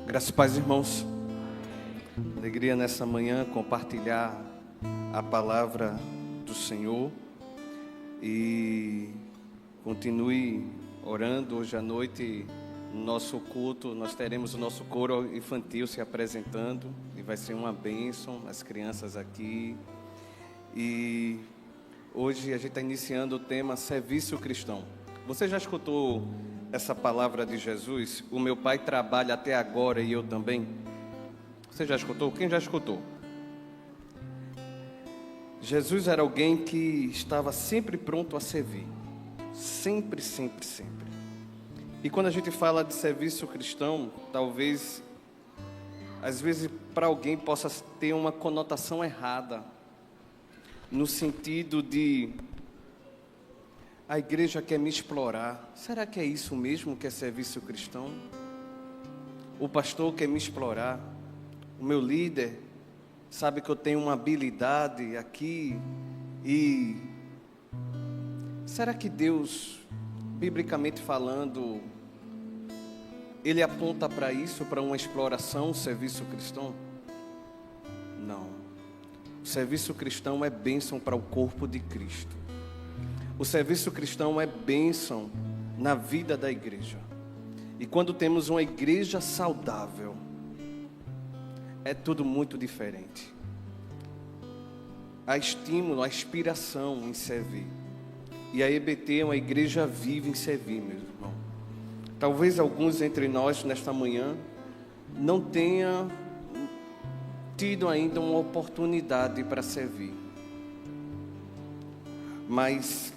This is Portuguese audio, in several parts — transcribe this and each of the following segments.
Graças e paz, irmãos. Alegria nessa manhã compartilhar a palavra do Senhor. E continue orando. Hoje à noite, no nosso culto, nós teremos o nosso coro infantil se apresentando. E vai ser uma bênção, as crianças aqui. E hoje a gente está iniciando o tema Serviço Cristão. Você já escutou essa palavra de Jesus? O meu Pai trabalha até agora e eu também. Você já escutou? Quem já escutou? Jesus era alguém que estava sempre pronto a servir. Sempre, sempre, sempre. E quando a gente fala de serviço cristão, talvez, às vezes, para alguém possa ter uma conotação errada. No sentido de, a igreja quer me explorar. Será que é isso mesmo que é serviço cristão? O pastor quer me explorar. O meu líder sabe que eu tenho uma habilidade aqui. E será que Deus, biblicamente falando, Ele aponta para isso, para uma exploração, um serviço cristão? Não. O serviço cristão é bênção para o corpo de Cristo. O serviço cristão é bênção na vida da igreja. E quando temos uma igreja saudável, é tudo muito diferente. Há estímulo, há inspiração em servir. E a EBT é uma igreja viva em servir, meu irmão. Talvez alguns entre nós, nesta manhã, não tenham tido ainda uma oportunidade para servir. Mas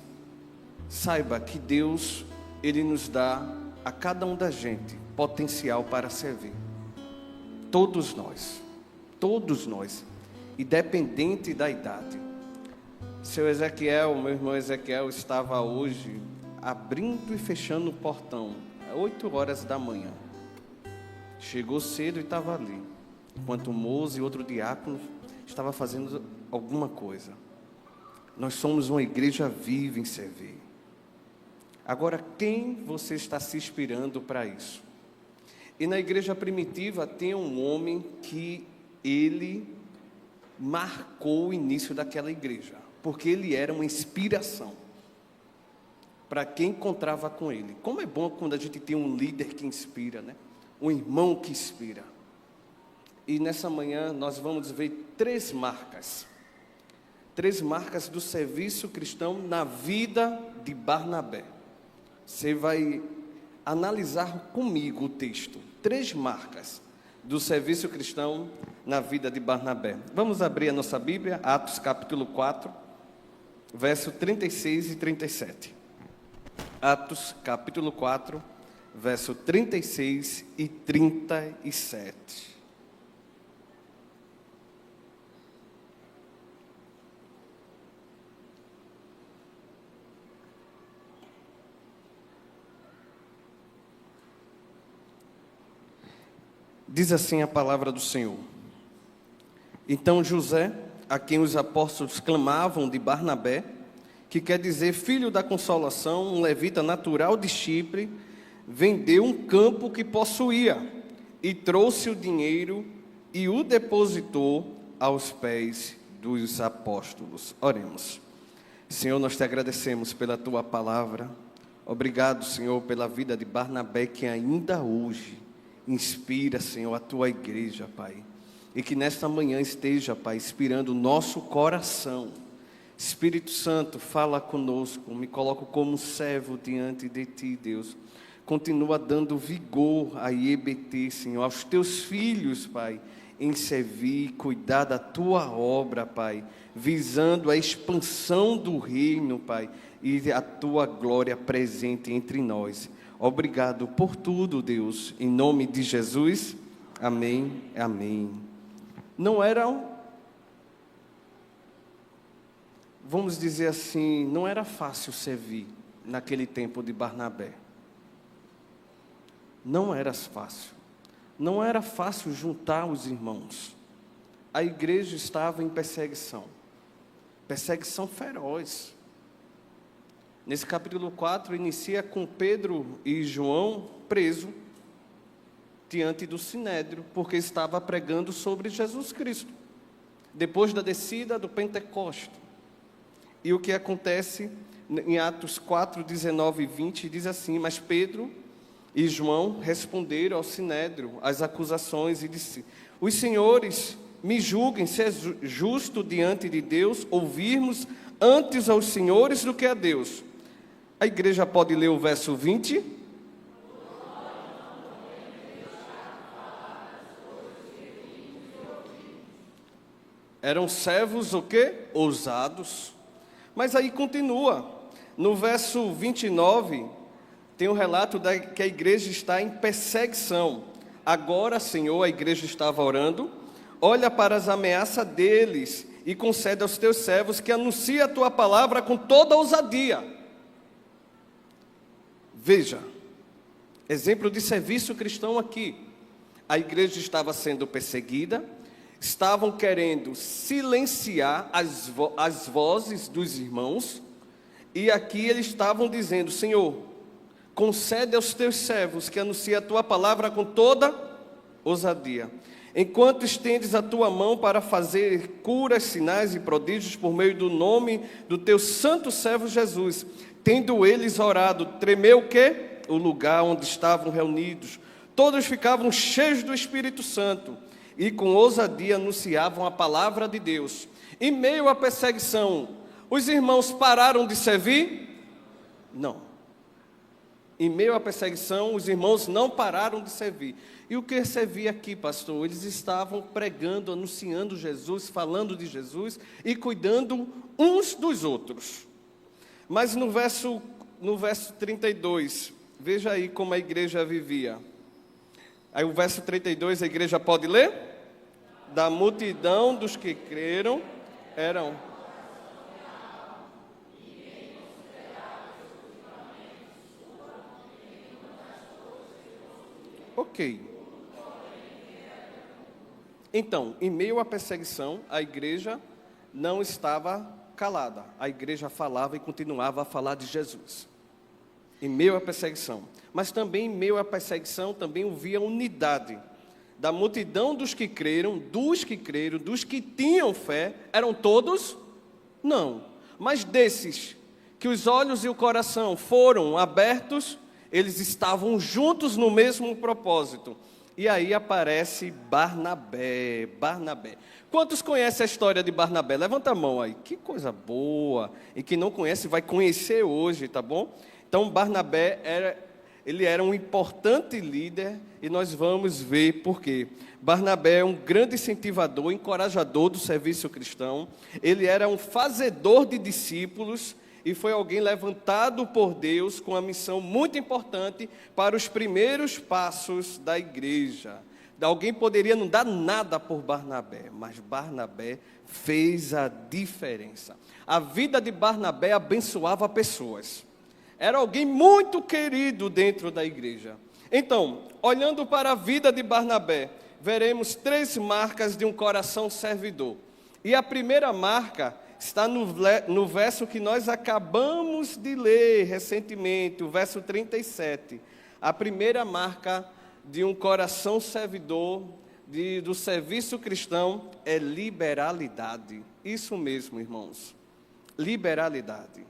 saiba que Deus, Ele nos dá a cada um da gente potencial para servir. Todos nós, independente da idade. Seu Ezequiel, meu irmão Ezequiel, estava hoje abrindo e fechando o portão, às 8 horas da manhã. Chegou cedo e estava ali, enquanto o moço e outro diácono estava fazendo alguma coisa. Nós somos uma igreja viva em servir. Agora, quem você está se inspirando para isso? E na igreja primitiva tem um homem que ele marcou o início daquela igreja, porque ele era uma inspiração para quem encontrava com ele. Como é bom quando a gente tem um líder que inspira, né? Um irmão que inspira. E nessa manhã nós vamos ver 3 marcas do serviço cristão na vida de Barnabé. Você vai analisar comigo o texto. 3 marcas do serviço cristão na vida de Barnabé. Vamos abrir a nossa Bíblia, Atos capítulo 4, verso 36 e 37. Atos capítulo 4, verso 36 e 37. Diz assim a palavra do Senhor. Então José, a quem os apóstolos clamavam de Barnabé, que quer dizer filho da consolação, um levita natural de Chipre, vendeu um campo que possuía e trouxe o dinheiro e o depositou aos pés dos apóstolos. Oremos. Senhor, nós te agradecemos pela tua palavra. Obrigado, Senhor, pela vida de Barnabé, que ainda hoje inspira, Senhor, a tua igreja, Pai. E que nesta manhã esteja, Pai, inspirando o nosso coração. Espírito Santo, fala conosco. Me coloco como servo diante de ti, Deus. Continua dando vigor à IEBT, Senhor, aos teus filhos, Pai, em servir, cuidar da tua obra, Pai, visando a expansão do reino, Pai, e a tua glória presente entre nós. Obrigado por tudo, Deus, em nome de Jesus, amém, amém. Não era, vamos dizer assim, não era fácil servir naquele tempo de Barnabé. Não era fácil juntar os irmãos. A igreja estava em perseguição feroz. Nesse capítulo 4, inicia com Pedro e João preso. diante do Sinédrio, porque estava pregando sobre Jesus Cristo, depois da descida do Pentecostes. E o que acontece em Atos 4, 19 e 20, diz assim: mas Pedro e João responderam ao Sinédrio as acusações e disse: os senhores me julguem se é justo diante de Deus ouvirmos antes aos senhores do que a Deus. A igreja pode ler o verso 20? Eram servos o quê? Ousados. Mas aí continua. No verso 29, tem um relato que a igreja está em perseguição. Agora, Senhor, a igreja estava orando, olha para as ameaças deles e concede aos teus servos que anunciem a tua palavra com toda ousadia. Veja, exemplo de serviço cristão aqui. A igreja estava sendo perseguida, estavam querendo silenciar as vozes dos irmãos, e aqui eles estavam dizendo: Senhor, concede aos teus servos que anunciem a tua palavra com toda ousadia. Enquanto estendes a tua mão para fazer curas, sinais e prodígios por meio do nome do teu santo servo Jesus, tendo eles orado, tremeu o quê? O lugar onde estavam reunidos. Todos ficavam cheios do Espírito Santo e com ousadia anunciavam a palavra de Deus. Em meio à perseguição, os irmãos pararam de servir? Não. Em meio à perseguição, os irmãos não pararam de servir. E o que servia aqui, pastor? Eles estavam pregando, anunciando Jesus, falando de Jesus e cuidando uns dos outros. Mas no verso 32, veja aí como a igreja vivia. Aí o verso 32, a igreja pode ler? Da multidão dos que creram, eram... Ok. Então, em meio à perseguição, a igreja não estava calada. A igreja falava e continuava a falar de Jesus. Em meio à perseguição. Mas também em meio à perseguição, também havia unidade. Da multidão dos que creram, dos que tinham fé, eram todos? Não. Mas desses que os olhos e o coração foram abertos, eles estavam juntos no mesmo propósito. E aí aparece Barnabé. Quantos conhecem a história de Barnabé? Levanta a mão aí. Que coisa boa. E quem não conhece vai conhecer hoje, tá bom? Então Barnabé era um importante líder e nós vamos ver por quê. Barnabé é um grande incentivador, encorajador do serviço cristão. Ele era um fazedor de discípulos e foi alguém levantado por Deus com uma missão muito importante para os primeiros passos da igreja. Alguém poderia não dar nada por Barnabé, mas Barnabé fez a diferença. A vida de Barnabé abençoava pessoas. Era alguém muito querido dentro da igreja. Então, olhando para a vida de Barnabé, veremos 3 marcas de um coração servidor. E a primeira marca está no verso que nós acabamos de ler recentemente, o verso 37. A primeira marca de um coração servidor, do serviço cristão, é liberalidade. Isso mesmo, irmãos. Liberalidade.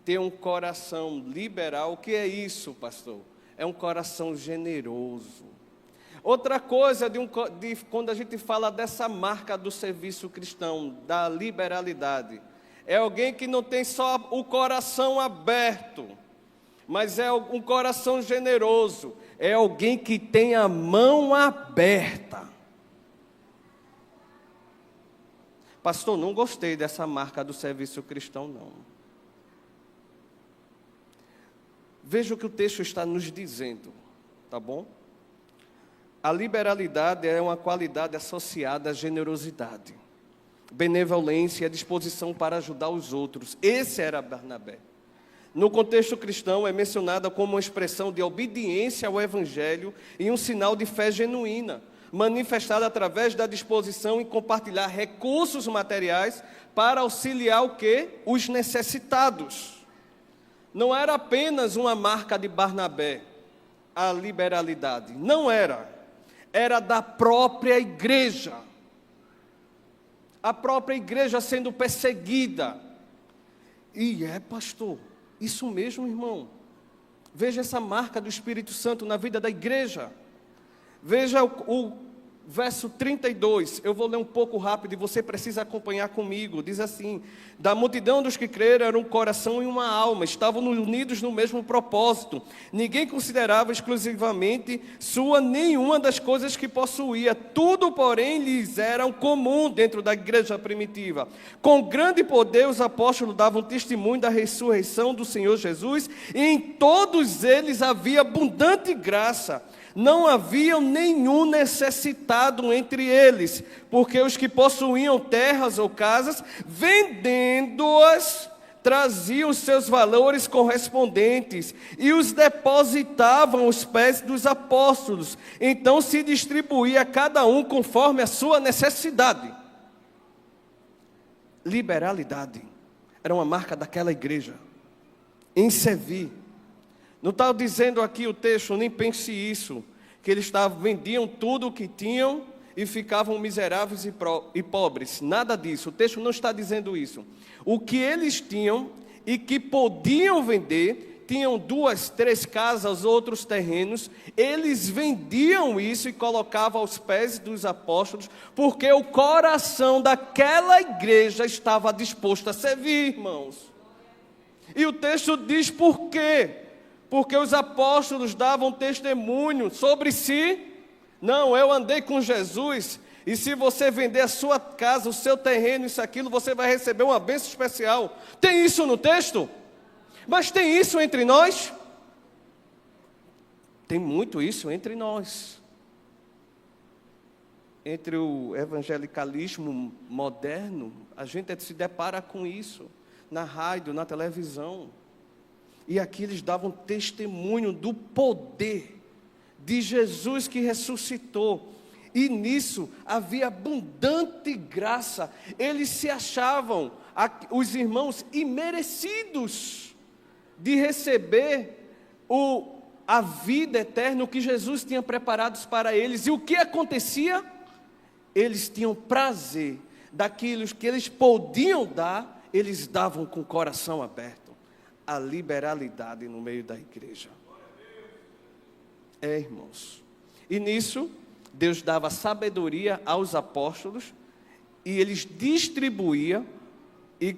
Ter um coração liberal, o que é isso, pastor? É um coração generoso. Outra coisa, quando a gente fala dessa marca do serviço cristão, da liberalidade, é alguém que não tem só o coração aberto, mas é um coração generoso, é alguém que tem a mão aberta. Pastor, não gostei dessa marca do serviço cristão, não. Veja o que o texto está nos dizendo, tá bom? A liberalidade é uma qualidade associada à generosidade, benevolência e a disposição para ajudar os outros. Esse era Barnabé. No contexto cristão, é mencionada como uma expressão de obediência ao Evangelho e um sinal de fé genuína, manifestada através da disposição em compartilhar recursos materiais para auxiliar o quê? Os necessitados. Não era apenas uma marca de Barnabé, a liberalidade. Não era. Era da própria igreja. A própria igreja sendo perseguida. E pastor, isso mesmo, irmão. Veja essa marca do Espírito Santo na vida da igreja. Veja o verso 32, eu vou ler um pouco rápido e você precisa acompanhar comigo. Diz assim: da multidão dos que creram era um coração e uma alma, estavam unidos no mesmo propósito. Ninguém considerava exclusivamente sua nenhuma das coisas que possuía. Tudo, porém, lhes era comum dentro da igreja primitiva. Com grande poder os apóstolos davam testemunho da ressurreição do Senhor Jesus, e em todos eles havia abundante graça. Não havia nenhum necessitado entre eles, porque os que possuíam terras ou casas, vendendo-as, traziam os seus valores correspondentes e os depositavam aos pés dos apóstolos. Então se distribuía a cada um conforme a sua necessidade. Liberalidade era uma marca daquela igreja, em servir. Não está dizendo aqui o texto, nem pense isso, que eles vendiam tudo o que tinham e ficavam miseráveis e pobres. Nada disso, o texto não está dizendo isso. O que eles tinham e que podiam vender, tinham 2, 3 casas, outros terrenos, eles vendiam isso e colocavam aos pés dos apóstolos, porque o coração daquela igreja estava disposto a servir, irmãos. E o texto diz por quê? Porque os apóstolos davam testemunho sobre si. Não, eu andei com Jesus, e se você vender a sua casa, o seu terreno, isso, aquilo, você vai receber uma bênção especial. Tem isso no texto? Mas tem isso entre nós? Tem muito isso entre nós. Entre o evangelicalismo moderno, a gente se depara com isso, na rádio, na televisão. E aqui eles davam testemunho do poder de Jesus que ressuscitou. E nisso havia abundante graça. Eles se achavam, os irmãos, imerecidos de receber a vida eterna, o que Jesus tinha preparado para eles. E o que acontecia? Eles tinham prazer daquilo que eles podiam dar, eles davam com o coração aberto. A liberalidade no meio da igreja. Irmãos. E nisso, Deus dava sabedoria aos apóstolos, e eles distribuíam, e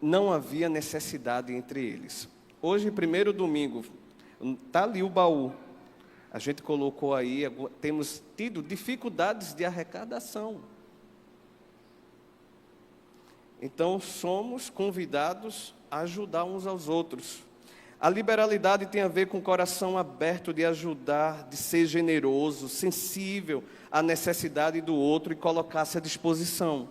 não havia necessidade entre eles. Hoje, primeiro domingo, está ali o baú. A gente colocou aí, temos tido dificuldades de arrecadação. Então, somos convidados a ajudar uns aos outros. A liberalidade tem a ver com o coração aberto de ajudar, de ser generoso, sensível à necessidade do outro e colocar-se à disposição.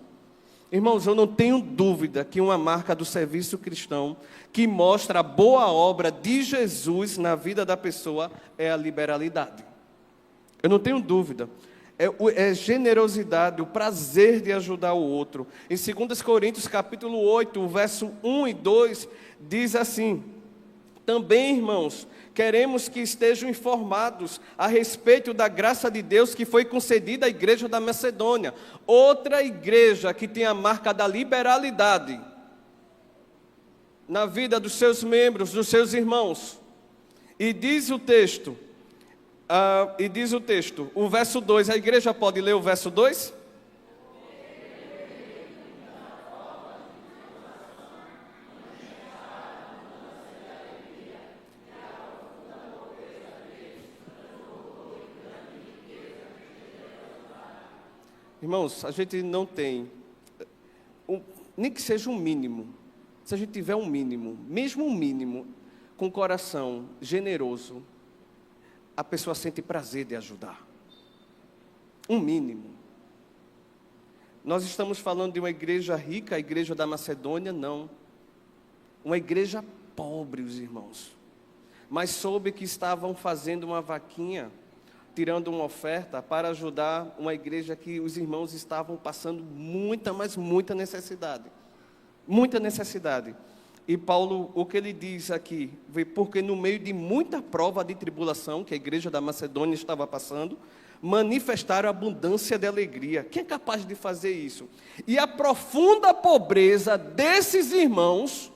Irmãos, eu não tenho dúvida que uma marca do serviço cristão que mostra a boa obra de Jesus na vida da pessoa é a liberalidade. Eu não tenho dúvida. É generosidade, o prazer de ajudar o outro. Em 2 Coríntios capítulo 8, verso 1 e 2, diz assim: também, irmãos, queremos que estejam informados a respeito da graça de Deus que foi concedida à igreja da Macedônia. Outra igreja que tem a marca da liberalidade na vida dos seus membros, dos seus irmãos. E diz o texto, o verso 2, a igreja pode ler o verso 2? Irmãos, a gente não tem, nem que seja um mínimo, se a gente tiver um mínimo, mesmo um mínimo, com o coração generoso, a pessoa sente prazer de ajudar. Um mínimo. Nós estamos falando de uma igreja rica, a igreja da Macedônia, não. Uma igreja pobre, os irmãos. Mas soube que estavam fazendo uma vaquinha, tirando uma oferta para ajudar uma igreja que os irmãos estavam passando muita, mas muita necessidade. Muita necessidade. E Paulo, o que ele diz aqui, porque no meio de muita prova de tribulação que a igreja da Macedônia estava passando, manifestaram abundância de alegria. Quem é capaz de fazer isso? E a profunda pobreza desses irmãos,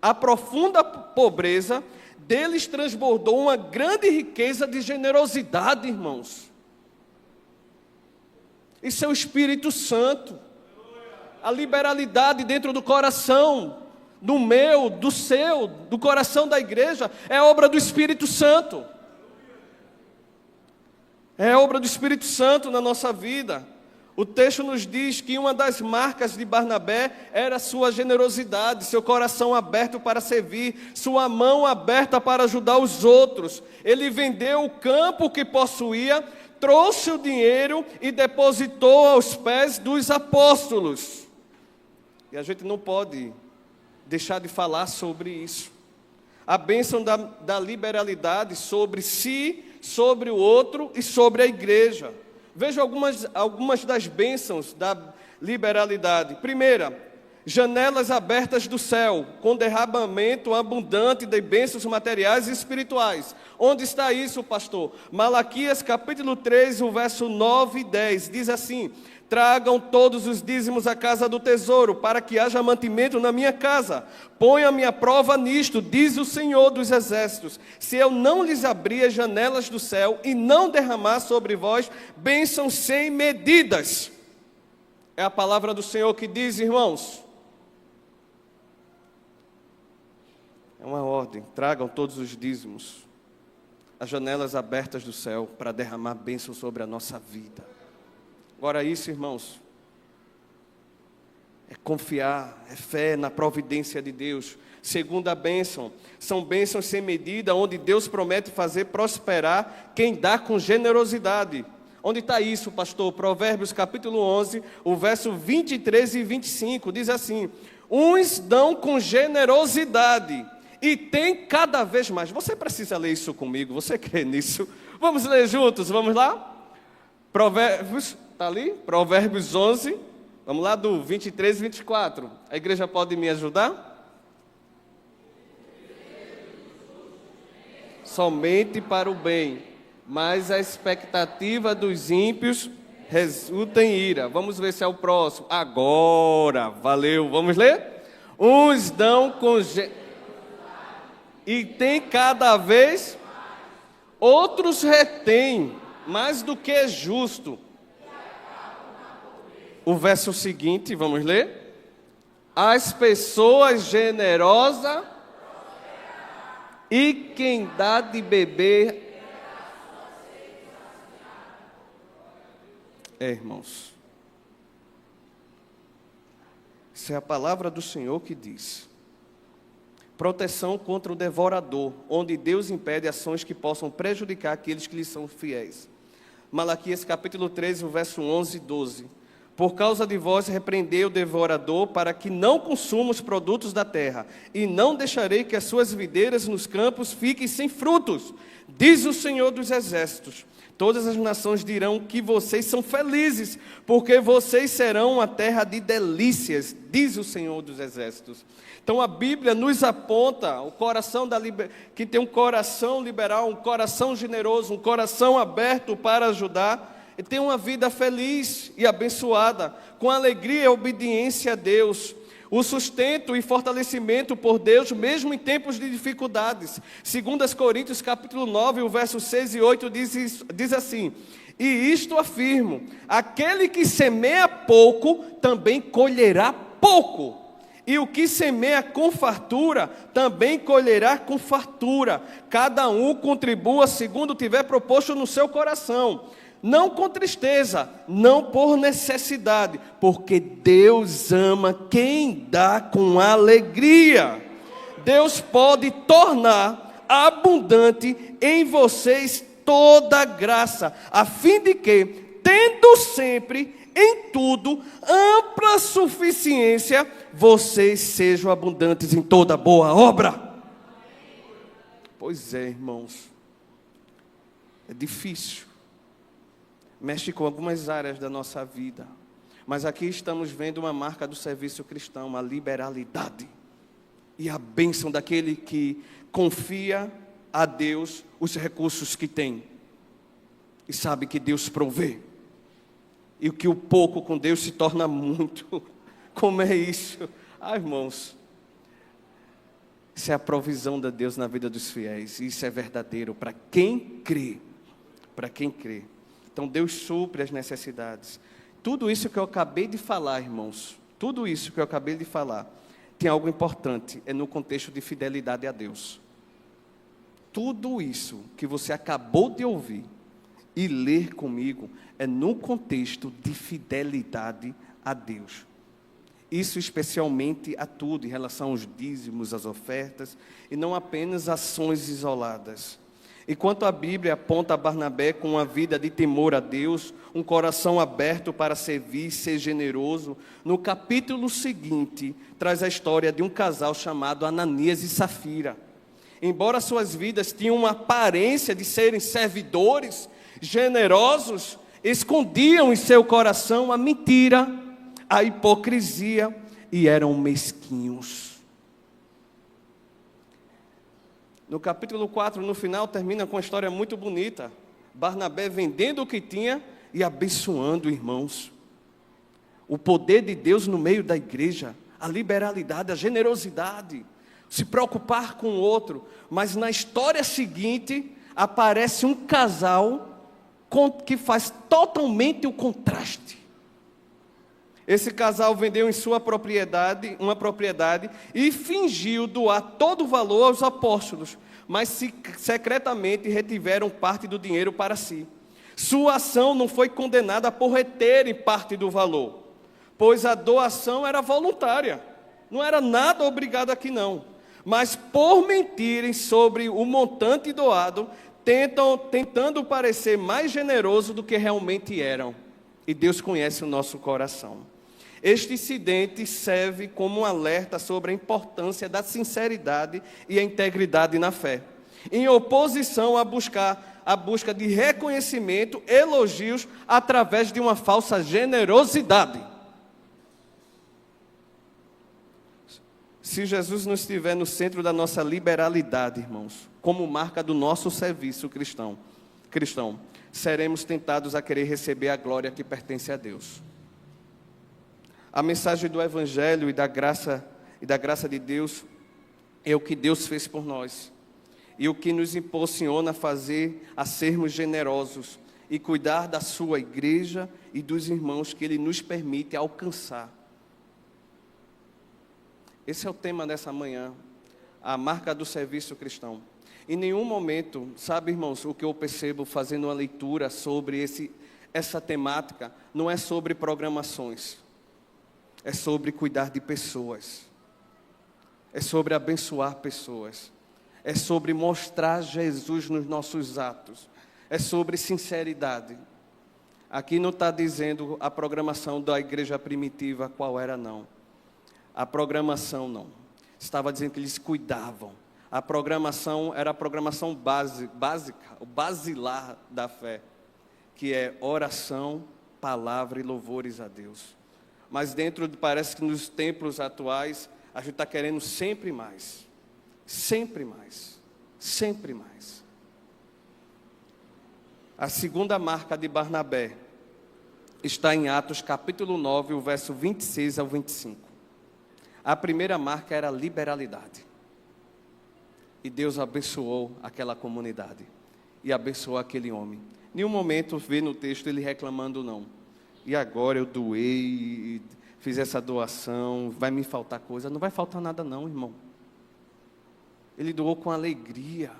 a profunda pobreza deles transbordou uma grande riqueza de generosidade, irmãos. Isso é o Espírito Santo. A liberalidade dentro do coração, do meu, do seu, do coração da igreja, é obra do Espírito Santo. É obra do Espírito Santo na nossa vida. O texto nos diz que uma das marcas de Barnabé era sua generosidade, seu coração aberto para servir, sua mão aberta para ajudar os outros. Ele vendeu o campo que possuía, trouxe o dinheiro e depositou aos pés dos apóstolos. E a gente não pode deixar de falar sobre isso. A bênção da liberalidade sobre si, sobre o outro e sobre a igreja. Veja algumas das bênçãos da liberalidade. Primeira, janelas abertas do céu, com derramamento abundante de bênçãos materiais e espirituais. Onde está isso, pastor? Malaquias capítulo 3, o verso 9 e 10, diz assim: tragam todos os dízimos à casa do tesouro, para que haja mantimento na minha casa. Ponha-me à prova nisto, diz o Senhor dos Exércitos, se eu não lhes abrir as janelas do céu e não derramar sobre vós bênçãos sem medidas. É a palavra do Senhor que diz, irmãos. É uma ordem, tragam todos os dízimos, as janelas abertas do céu, para derramar bênção sobre a nossa vida. Agora isso, irmãos, é confiar, é fé na providência de Deus. Segunda bênção, são bênçãos sem medida, onde Deus promete fazer prosperar quem dá com generosidade. Onde está isso, pastor? Provérbios capítulo 11, o verso 23 e 25, diz assim: uns dão com generosidade e tem cada vez mais. Você precisa ler isso comigo, você crê nisso? Vamos ler juntos, vamos lá? Provérbios, está ali? Provérbios 11, vamos lá, do 23 e 24. A igreja pode me ajudar? Somente para o bem, mas a expectativa dos ímpios resulta em ira. Vamos ver se é o próximo. Agora, valeu, vamos ler? Uns dão com e tem cada vez, outros retêm, mais do que é justo. O verso seguinte, vamos ler? As pessoas generosas e quem dá de beber. Irmãos, isso é a palavra do Senhor que diz. Proteção contra o devorador, onde Deus impede ações que possam prejudicar aqueles que lhe são fiéis. Malaquias capítulo 13, o verso 11 e 12. Por causa de vós repreendei o devorador, para que não consuma os produtos da terra, e não deixarei que as suas videiras nos campos fiquem sem frutos, diz o Senhor dos Exércitos. Todas as nações dirão que vocês são felizes, porque vocês serão uma terra de delícias, diz o Senhor dos Exércitos. Então a Bíblia nos aponta o coração que tem um coração liberal, um coração generoso, um coração aberto para ajudar, e tem uma vida feliz e abençoada, com alegria e obediência a Deus, o sustento e fortalecimento por Deus, mesmo em tempos de dificuldades. 2 Coríntios capítulo 9, o verso 6 e 8 diz assim: e isto afirmo, aquele que semeia pouco, também colherá pouco. E o que semeia com fartura, também colherá com fartura. Cada um contribua segundo tiver proposto no seu coração. Não com tristeza, não por necessidade, porque Deus ama quem dá com alegria. Deus pode tornar abundante em vocês toda graça, a fim de que, tendo sempre, em tudo, ampla suficiência, vocês sejam abundantes em toda boa obra. Pois é, irmãos, é difícil, mexe com algumas áreas da nossa vida, mas aqui estamos vendo uma marca do serviço cristão, uma liberalidade. e a bênção daquele que confia a Deus os recursos que tem e sabe que Deus provê, e que o pouco com Deus se torna muito. Como é isso? Irmãos, isso é a provisão de Deus na vida dos fiéis, e isso é verdadeiro para quem crê, para quem crê. Então Deus supre as necessidades. Tudo isso que eu acabei de falar, irmãos, tudo isso que eu acabei de falar, tem algo importante, é no contexto de fidelidade a Deus. Tudo isso que você acabou de ouvir e ler comigo, é no contexto de fidelidade a Deus. Isso especialmente a tudo, em relação aos dízimos, às ofertas, e não apenas ações isoladas. Enquanto a Bíblia aponta a Barnabé com uma vida de temor a Deus, um coração aberto para servir, ser generoso, no capítulo seguinte, traz a história de um casal chamado Ananias e Safira. Embora suas vidas tinham uma aparência de serem servidores, generosos, escondiam em seu coração a mentira, a hipocrisia, e eram mesquinhos. No capítulo 4, no final, termina com uma história muito bonita. Barnabé vendendo o que tinha e abençoando irmãos. O poder de Deus no meio da igreja, a liberalidade, a generosidade, se preocupar com o outro. Mas na história seguinte, aparece um casal que faz totalmente o contraste. Esse casal vendeu em sua propriedade, uma propriedade, e fingiu doar todo o valor aos apóstolos, mas secretamente retiveram parte do dinheiro para si. Sua ação não foi condenada por reterem parte do valor, pois a doação era voluntária, não era nada obrigado aqui não. Mas por mentirem sobre o montante doado, tentando parecer mais generoso do que realmente eram. E Deus conhece o nosso coração. Este incidente serve como um alerta sobre a importância da sinceridade e a integridade na fé, em oposição à busca de reconhecimento, elogios, através de uma falsa generosidade. Se Jesus não estiver no centro da nossa liberalidade, irmãos, como marca do nosso serviço cristão, seremos tentados a querer receber a glória que pertence a Deus. A mensagem do Evangelho e da graça de Deus é o que Deus fez por nós, e o que nos impulsiona a sermos generosos e cuidar da sua igreja e dos irmãos que Ele nos permite alcançar. Esse é o tema dessa manhã, a marca do serviço cristão. Em nenhum momento, sabe, irmãos, o que eu percebo fazendo uma leitura sobre essa temática, não é sobre programações, é sobre cuidar de pessoas, é sobre abençoar pessoas, é sobre mostrar Jesus nos nossos atos, é sobre sinceridade. Aqui não está dizendo a programação da igreja primitiva qual era, não. A programação não. Estava dizendo que eles cuidavam. A programação era a programação básica, o basilar da fé, que é oração, palavra e louvores a Deus. Mas parece que nos templos atuais, a gente está querendo sempre mais. Sempre mais. Sempre mais. A segunda marca de Barnabé está em Atos capítulo 9, o verso 26 ao 25. A primeira marca era a liberalidade. E Deus abençoou aquela comunidade. E abençoou aquele homem. Em nenhum momento vê no texto ele reclamando, não. E agora eu doei, fiz essa doação, vai me faltar coisa? Não vai faltar nada não, irmão. Ele doou com alegria.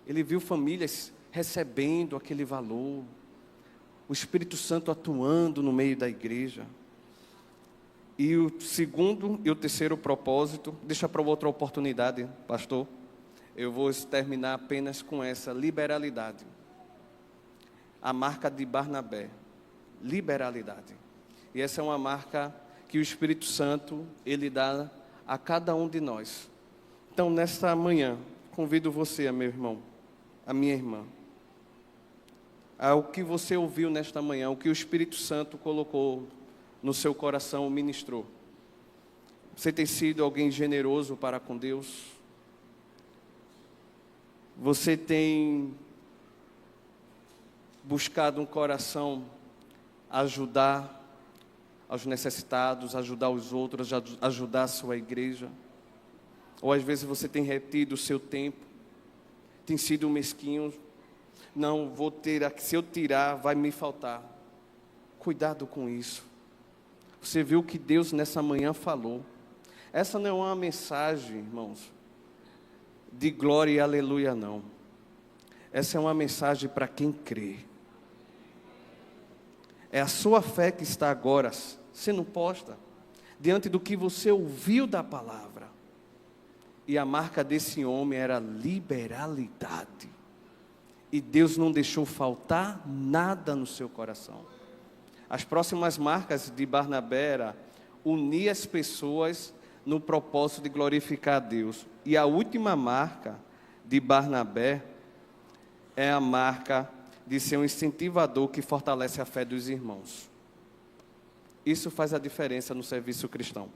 Ele viu famílias recebendo aquele valor. O Espírito Santo atuando no meio da igreja. E o segundo e o terceiro propósito, deixa para outra oportunidade, pastor. Eu vou terminar apenas com essa liberalidade. A marca de Barnabé, liberalidade. E essa é uma marca que o Espírito Santo, Ele dá a cada um de nós. Então, nesta manhã, convido você, meu irmão, a minha irmã, ao que você ouviu nesta manhã, o que o Espírito Santo colocou no seu coração, ministrou. Você tem sido alguém generoso para com Deus? Você tem buscado um coração ajudar aos necessitados, ajudar os outros, ajudar a sua igreja? Ou às vezes você tem retido o seu tempo, tem sido mesquinho? Não, vou ter, se eu tirar, vai me faltar. Cuidado com isso. Você viu o que Deus nessa manhã falou. Essa não é uma mensagem, irmãos, de glória e aleluia, não. Essa é uma mensagem para quem crê. É a sua fé que está agora sendo posta diante do que você ouviu da palavra. E a marca desse homem era liberalidade. E Deus não deixou faltar nada no seu coração. As próximas marcas de Barnabé era unir as pessoas no propósito de glorificar a Deus. E a última marca de Barnabé é a marca de ser um incentivador que fortalece a fé dos irmãos. Isso faz a diferença no serviço cristão.